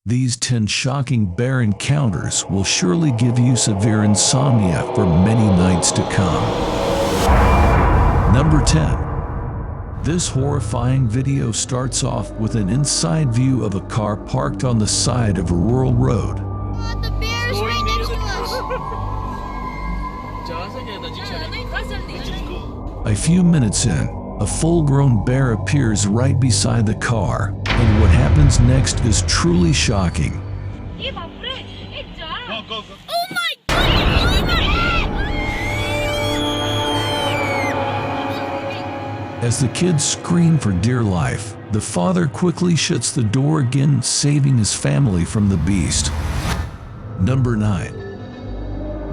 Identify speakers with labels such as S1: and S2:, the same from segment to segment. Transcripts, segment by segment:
S1: These 10 shocking bear encounters will surely give you severe insomnia for many nights to come. Number 10. This horrifying video starts off with an inside view of a car parked on the side of a rural road.
S2: The bear is right next to us.
S1: A few minutes in, a full-grown bear appears right beside the car, and what happens next is truly shocking.
S2: Oh my God!
S1: As the kids scream for dear life, the father quickly shuts the door again, saving his family from the beast. Number 9.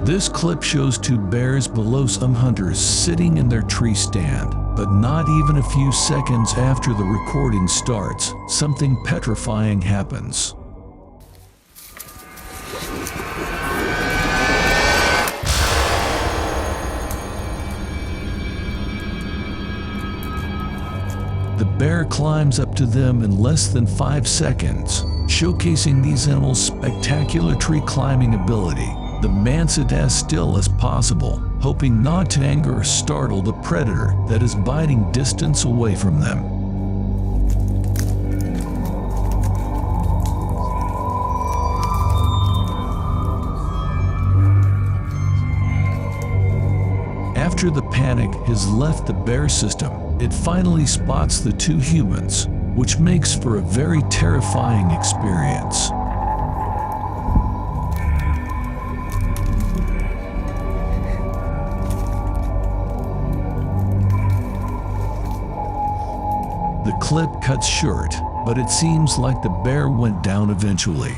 S1: This clip shows 2 bears below some hunters sitting in their tree stand, but not even a few seconds after the recording starts, something petrifying happens. The bear climbs up to them in less than 5 seconds, showcasing these animals' spectacular tree climbing ability. The man sits as still as possible, hoping not to anger or startle the predator that is biting distance away from them. After the panic has left the bear system, it finally spots the 2 humans, which makes for a very terrifying experience. The clip cuts short, but it seems like the bear went down eventually.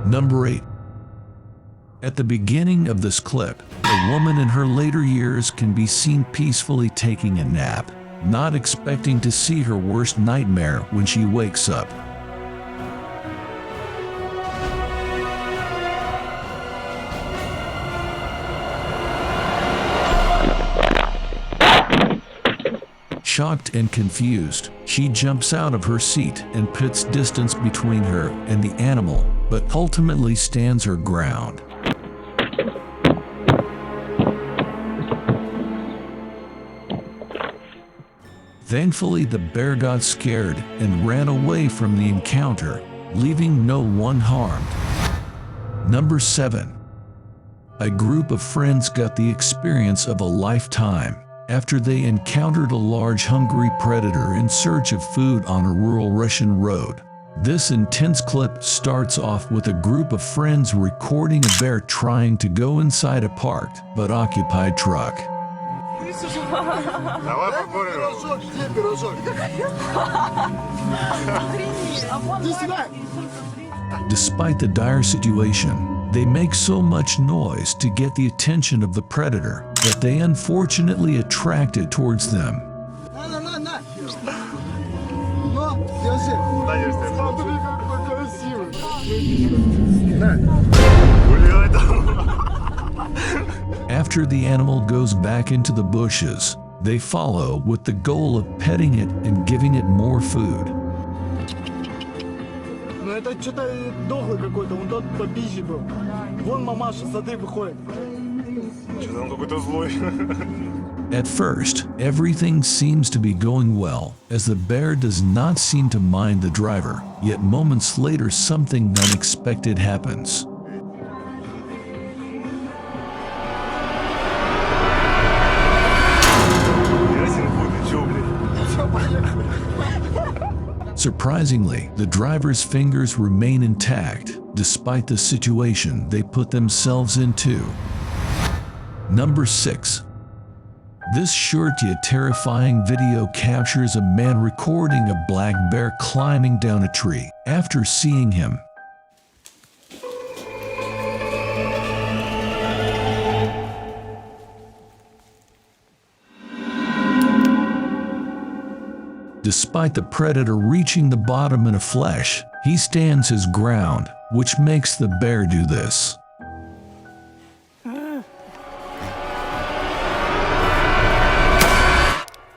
S1: Number 8. At the beginning of this clip, a woman in her later years can be seen peacefully taking a nap, not expecting to see her worst nightmare when she wakes up. Shocked and confused, she jumps out of her seat and puts distance between her and the animal, but ultimately stands her ground. Thankfully, the bear got scared and ran away from the encounter, leaving no one harmed. Number 7. A group of friends got the experience of a lifetime after they encountered a large hungry predator in search of food on a rural Russian road. This intense clip starts off with a group of friends recording a bear trying to go inside a parked but occupied truck. Despite the dire situation, they make so much noise to get the attention of the predator that they unfortunately attract it towards them. After the animal goes back into the bushes, they follow with the goal of petting it and giving it more food.
S3: Это что-то дохлый какой-то, он тот по пище был. Вон мамаша, смотри, выходит. Что-то он какой-то злой.
S1: At first, everything seems to be going well, as the bear does not seem to mind the driver, yet moments later something unexpected happens. Surprisingly, the driver's fingers remain intact, despite the situation they put themselves into. Number 6. This short yet terrifying video captures a man recording a black bear climbing down a tree. After seeing him, despite the predator reaching the bottom in a flesh, he stands his ground, which makes the bear do this.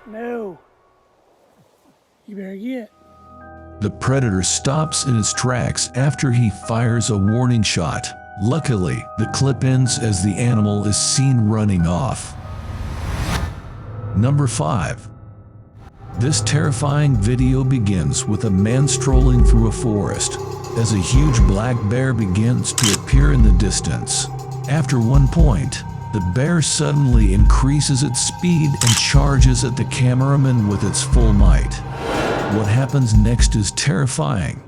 S3: No. You better get.
S1: The predator stops in his tracks after he fires a warning shot. Luckily, the clip ends as the animal is seen running off. Number 5. This terrifying video begins with a man strolling through a forest as a huge black bear begins to appear in the distance. After one point, the bear suddenly increases its speed and charges at the cameraman with its full might. What happens next is terrifying.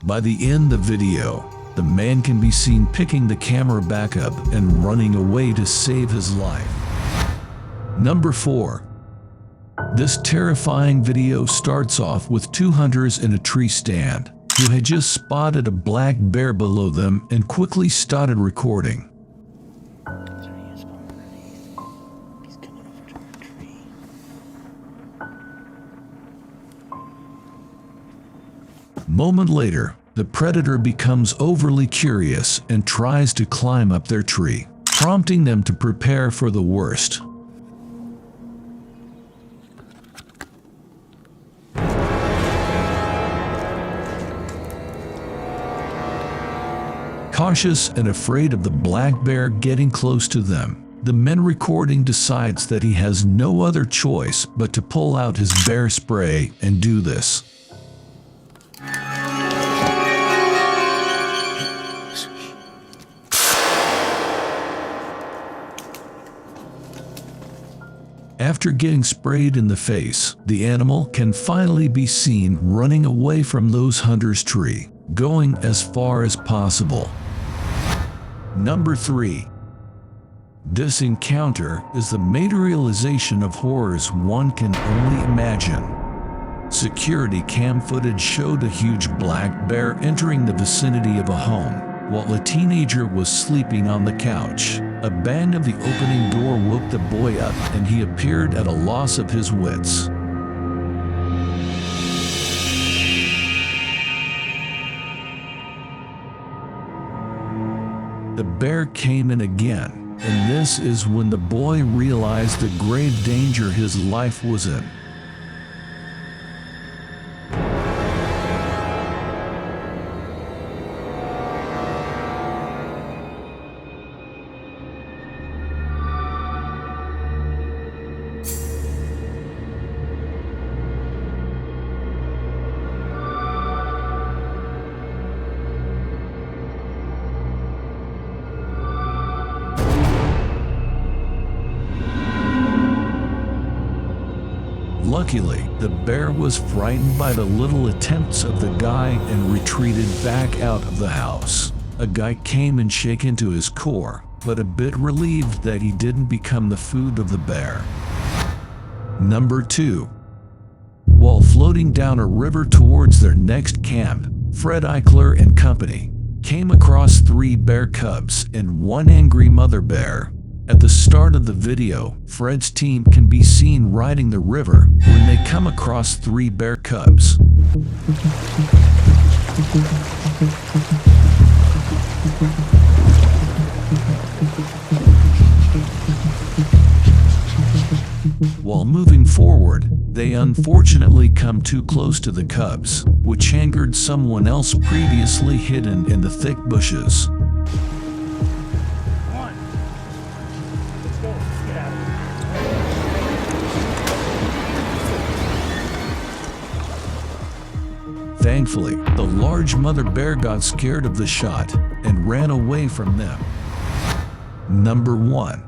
S1: By the end of the video, the man can be seen picking the camera back up and running away to save his life. Number 4. This terrifying video starts off with 2 hunters in a tree stand who had just spotted a black bear below them and quickly started recording. Moment later, the predator becomes overly curious and tries to climb up their tree, prompting them to prepare for the worst. Cautious and afraid of the black bear getting close to them, the man recording decides that he has no other choice but to pull out his bear spray and do this. After getting sprayed in the face, the animal can finally be seen running away from those hunters' tree, going as far as possible. Number 3. This encounter is the materialization of horrors one can only imagine. Security cam footage showed a huge black bear entering the vicinity of a home while a teenager was sleeping on the couch. A bang of the opening door woke the boy up and he appeared at a loss of his wits. The bear came in again, and this is when the boy realized the grave danger his life was in. Luckily, the bear was frightened by the little attempts of the guy and retreated back out of the house. A guy came and shaken to his core, but a bit relieved that he didn't become the food of the bear. Number 2. While floating down a river towards their next camp, Fred Eichler and company came across 3 bear cubs and 1 angry mother bear. At the start of the video, Fred's team can be seen riding the river when they come across 3 bear cubs. While moving forward, they unfortunately come too close to the cubs, which angered someone else previously hidden in the thick bushes. Thankfully, the large mother bear got scared of the shot and ran away from them. Number 1.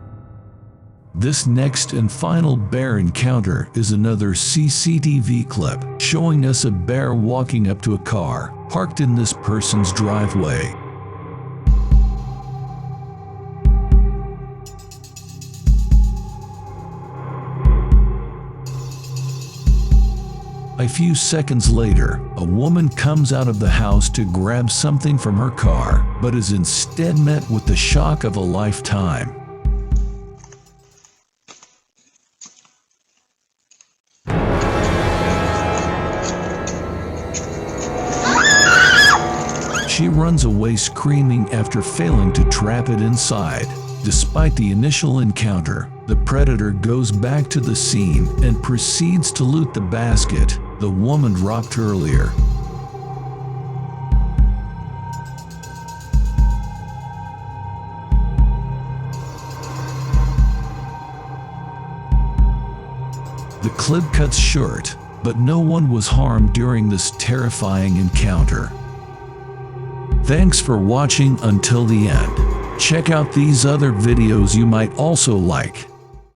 S1: This next and final bear encounter is another CCTV clip showing us a bear walking up to a car parked in this person's driveway. A few seconds later, a woman comes out of the house to grab something from her car, but is instead met with the shock of a lifetime. She runs away screaming after failing to trap it inside. Despite the initial encounter, the predator goes back to the scene and proceeds to loot the basket the woman dropped earlier. The clip cuts short, but no one was harmed during this terrifying encounter. Thanks for watching until the end. Check out these other videos you might also like.